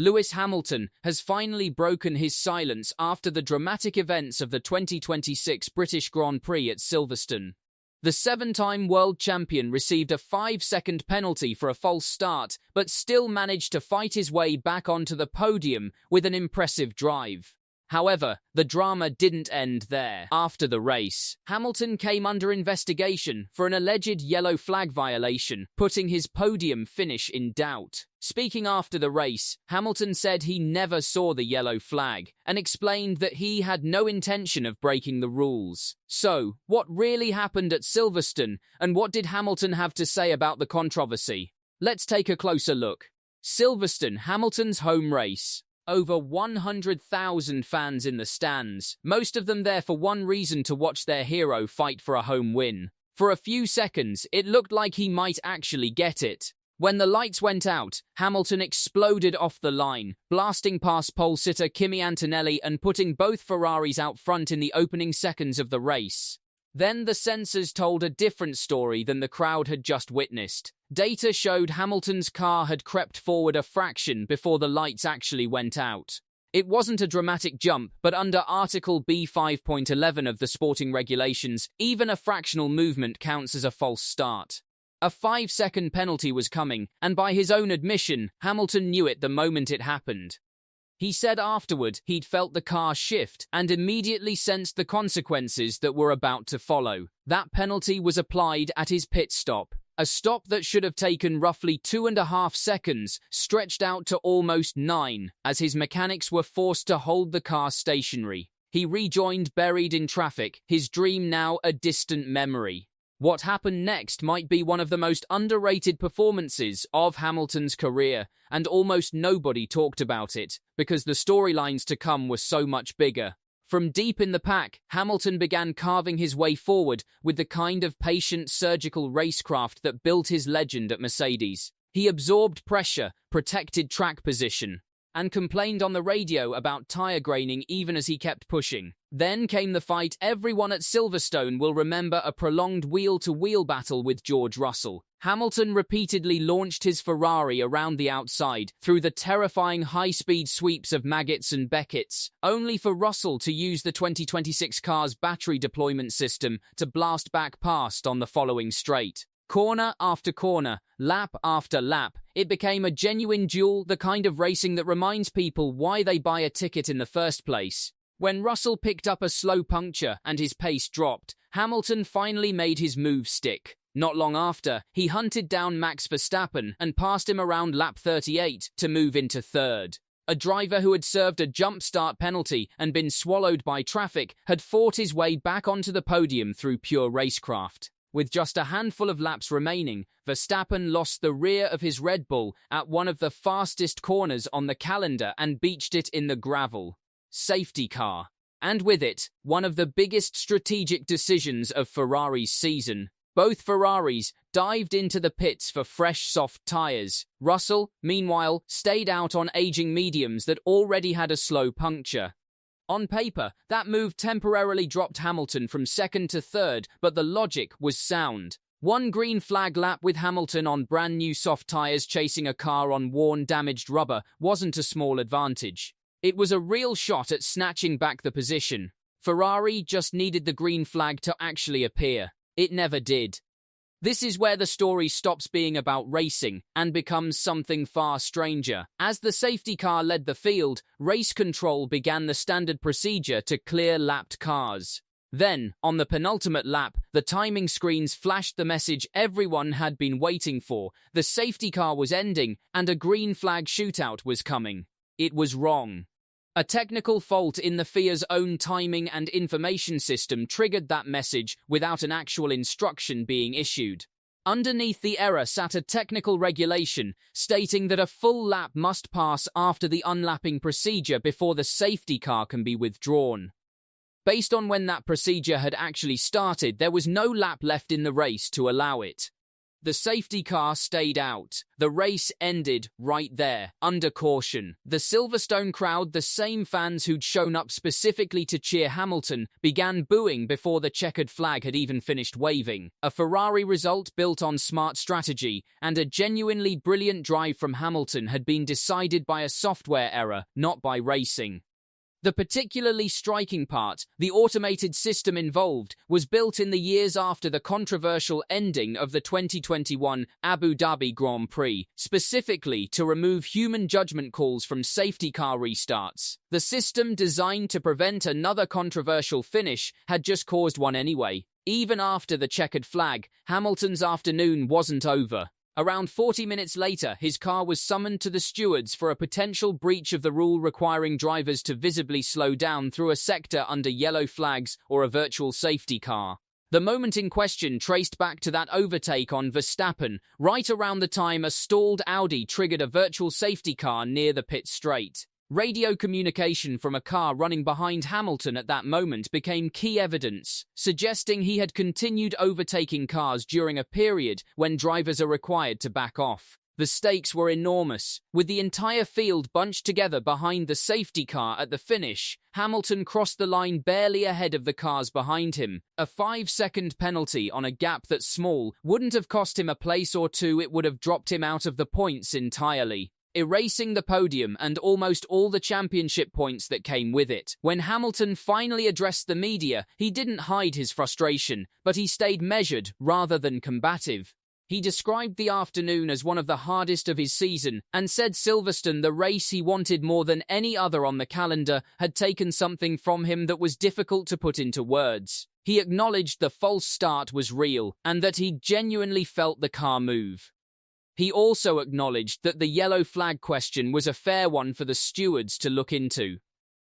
Lewis Hamilton has finally broken his silence after the dramatic events of the 2026 British Grand Prix at Silverstone. The seven-time world champion received a 5-second penalty for a false start, but still managed to fight his way back onto the podium with an impressive drive. However, the drama didn't end there. After the race, Hamilton came under investigation for an alleged yellow flag violation, putting his podium finish in doubt. Speaking after the race, Hamilton said he never saw the yellow flag and explained that he had no intention of breaking the rules. So, what really happened at Silverstone, and what did Hamilton have to say about the controversy? Let's take a closer look. Silverstone, Hamilton's home race. Over 100,000 fans in the stands, most of them there for one reason: to watch their hero fight for a home win. For a few seconds, it looked like he might actually get it. When the lights went out, Hamilton exploded off the line, blasting past pole sitter Kimi Antonelli and putting both Ferraris out front in the opening seconds of the race. Then the sensors told a different story than the crowd had just witnessed. Data showed Hamilton's car had crept forward a fraction before the lights actually went out. It wasn't a dramatic jump, but under Article B5.11 of the sporting regulations, even a fractional movement counts as a false start. A 5-second penalty was coming, and by his own admission, Hamilton knew it the moment it happened. He said afterward he'd felt the car shift and immediately sensed the consequences that were about to follow. That penalty was applied at his pit stop. A stop that should have taken roughly 2.5 seconds stretched out to almost 9, as his mechanics were forced to hold the car stationary. He rejoined buried in traffic, his dream now a distant memory. What happened next might be one of the most underrated performances of Hamilton's career, and almost nobody talked about it, because the storylines to come were so much bigger. From deep in the pack, Hamilton began carving his way forward with the kind of patient surgical racecraft that built his legend at Mercedes. He absorbed pressure, protected track position, and complained on the radio about tyre graining even as he kept pushing. Then came the fight everyone at Silverstone will remember: a prolonged wheel-to-wheel battle with George Russell. Hamilton repeatedly launched his Ferrari around the outside through the terrifying high-speed sweeps of Maggots and Beckett's, only for Russell to use the 2026 car's battery deployment system to blast back past on the following straight. Corner after corner, lap after lap, it became a genuine duel, the kind of racing that reminds people why they buy a ticket in the first place. When Russell picked up a slow puncture and his pace dropped, Hamilton finally made his move stick. Not long after, he hunted down Max Verstappen and passed him around lap 38 to move into third. A driver who had served a jump start penalty and been swallowed by traffic had fought his way back onto the podium through pure racecraft. With just a handful of laps remaining, Verstappen lost the rear of his Red Bull at one of the fastest corners on the calendar and beached it in the gravel. Safety car. And with it, one of the biggest strategic decisions of Ferrari's season. Both Ferraris dived into the pits for fresh, soft tyres. Russell, meanwhile, stayed out on aging mediums that already had a slow puncture. On paper, that move temporarily dropped Hamilton from second to third, but the logic was sound. One green flag lap with Hamilton on brand new soft tyres chasing a car on worn, damaged rubber wasn't a small advantage. It was a real shot at snatching back the position. Ferrari just needed the green flag to actually appear. It never did. This is where the story stops being about racing and becomes something far stranger. As the safety car led the field, race control began the standard procedure to clear lapped cars. Then, on the penultimate lap, the timing screens flashed the message everyone had been waiting for. The safety car was ending, and a green flag shootout was coming. It was wrong. A technical fault in the FIA's own timing and information system triggered that message without an actual instruction being issued. Underneath the error sat a technical regulation stating that a full lap must pass after the unlapping procedure before the safety car can be withdrawn. Based on when that procedure had actually started, there was no lap left in the race to allow it. The safety car stayed out. The race ended right there, under caution. The Silverstone crowd, the same fans who'd shown up specifically to cheer Hamilton, began booing before the checkered flag had even finished waving. A Ferrari result built on smart strategy and a genuinely brilliant drive from Hamilton had been decided by a software error, not by racing. The particularly striking part, the automated system involved, was built in the years after the controversial ending of the 2021 Abu Dhabi Grand Prix, specifically to remove human judgment calls from safety car restarts. The system, designed to prevent another controversial finish, had just caused one anyway. Even after the checkered flag, Hamilton's afternoon wasn't over. Around 40 minutes later, his car was summoned to the stewards for a potential breach of the rule requiring drivers to visibly slow down through a sector under yellow flags or a virtual safety car. The moment in question traced back to that overtake on Verstappen, right around the time a stalled Audi triggered a virtual safety car near the pit straight. Radio communication from a car running behind Hamilton at that moment became key evidence, suggesting he had continued overtaking cars during a period when drivers are required to back off. The stakes were enormous. With the entire field bunched together behind the safety car at the finish, Hamilton crossed the line barely ahead of the cars behind him. A 5-second penalty on a gap that's small wouldn't have cost him a place or two, it would have dropped him out of the points entirely, erasing the podium and almost all the championship points that came with it. When Hamilton finally addressed the media, he didn't hide his frustration, but he stayed measured rather than combative. He described the afternoon as one of the hardest of his season and said Silverstone, the race he wanted more than any other on the calendar, had taken something from him that was difficult to put into words. He acknowledged the false start was real and that he genuinely felt the car move. He also acknowledged that the yellow flag question was a fair one for the stewards to look into.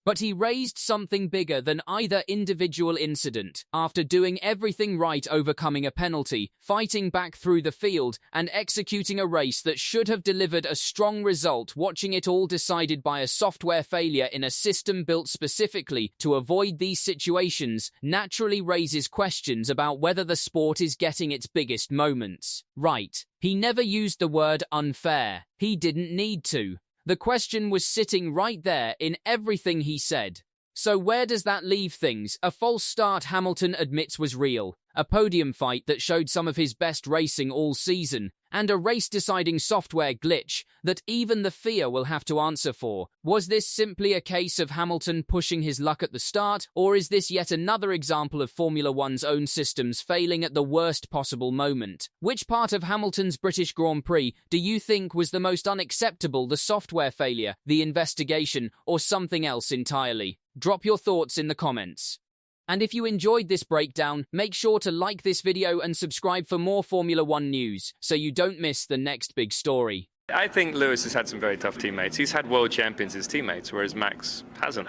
But he raised something bigger than either individual incident. After doing everything right, overcoming a penalty, fighting back through the field, and executing a race that should have delivered a strong result, watching it all decided by a software failure in a system built specifically to avoid these situations naturally raises questions about whether the sport is getting its biggest moments right. He never used the word unfair. He didn't need to. The question was sitting right there in everything he said. So where does that leave things? A false start, Hamilton admits, was real. A podium fight that showed some of his best racing all season. And a race-deciding software glitch that even the FIA will have to answer for. Was this simply a case of Hamilton pushing his luck at the start, or is this yet another example of Formula One's own systems failing at the worst possible moment? Which part of Hamilton's British Grand Prix do you think was the most unacceptable, the software failure, the investigation, or something else entirely? Drop your thoughts in the comments. And if you enjoyed this breakdown, make sure to like this video and subscribe for more Formula One news, so you don't miss the next big story. I think Lewis has had some very tough teammates. He's had world champions as teammates, whereas Max hasn't.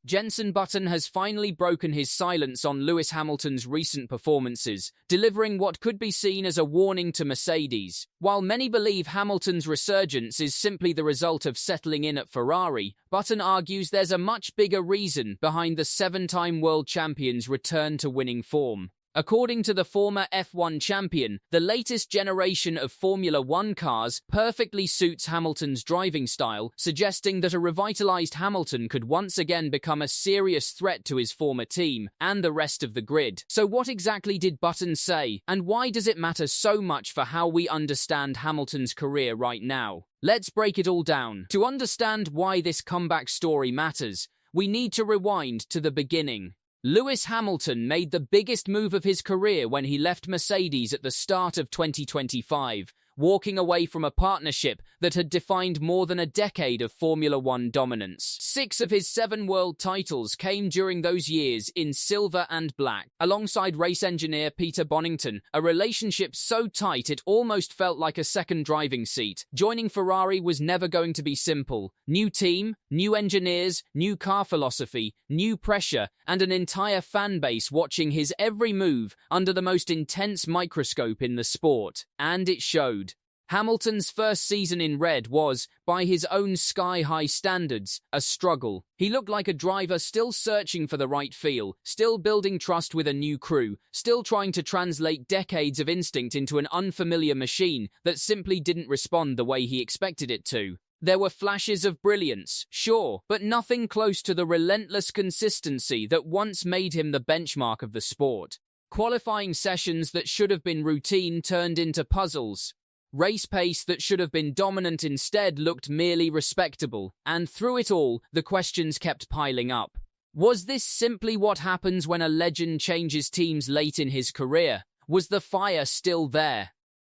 Jenson Button has finally broken his silence on Lewis Hamilton's recent performances, delivering what could be seen as a warning to Mercedes. While many believe Hamilton's resurgence is simply the result of settling in at Ferrari, Button argues there's a much bigger reason behind the 7-time world champion's return to winning form. According to the former F1 champion, the latest generation of Formula One cars perfectly suits Hamilton's driving style, suggesting that a revitalized Hamilton could once again become a serious threat to his former team and the rest of the grid. So what exactly did Button say, and why does it matter so much for how we understand Hamilton's career right now? Let's break it all down. To understand why this comeback story matters, we need to rewind to the beginning. Lewis Hamilton made the biggest move of his career when he left Mercedes at the start of 2025, walking away from a partnership that had defined more than a decade of Formula One dominance. 6 of his 7 world titles came during those years in silver and black, alongside race engineer Peter Bonington, a relationship so tight it almost felt like a second driving seat. Joining Ferrari was never going to be simple. New team, new engineers, new car philosophy, new pressure, and an entire fan base watching his every move under the most intense microscope in the sport. And it showed. Hamilton's first season in red was, by his own sky-high standards, a struggle. He looked like a driver still searching for the right feel, still building trust with a new crew, still trying to translate decades of instinct into an unfamiliar machine that simply didn't respond the way he expected it to. There were flashes of brilliance, sure, but nothing close to the relentless consistency that once made him the benchmark of the sport. Qualifying sessions that should have been routine turned into puzzles. Race pace that should have been dominant instead looked merely respectable, and through it all, the questions kept piling up. Was this simply what happens when a legend changes teams late in his career? Was the fire still there?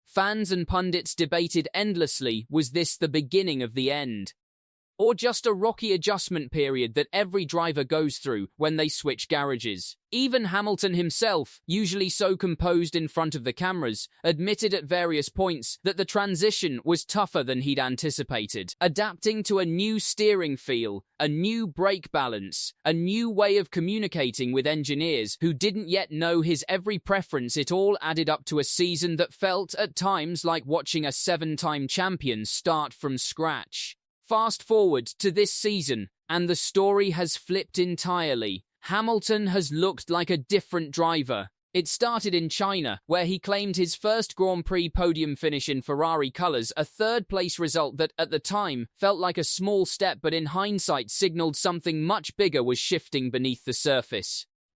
Fans and pundits debated endlessly, was this the beginning of the end? Or just a rocky adjustment period that every driver goes through when they switch garages. Even Hamilton himself, usually so composed in front of the cameras, admitted at various points that the transition was tougher than he'd anticipated. Adapting to a new steering feel, a new brake balance, a new way of communicating with engineers who didn't yet know his every preference, it all added up to a season that felt at times like watching a 7-time champion start from scratch. Fast forward to this season, and the story has flipped entirely. Hamilton has looked like a different driver. It started in China, where he claimed his first Grand Prix podium finish in Ferrari colours, a third-place result that, at the time, felt like a small step but in hindsight signalled something much bigger was shifting beneath the surface.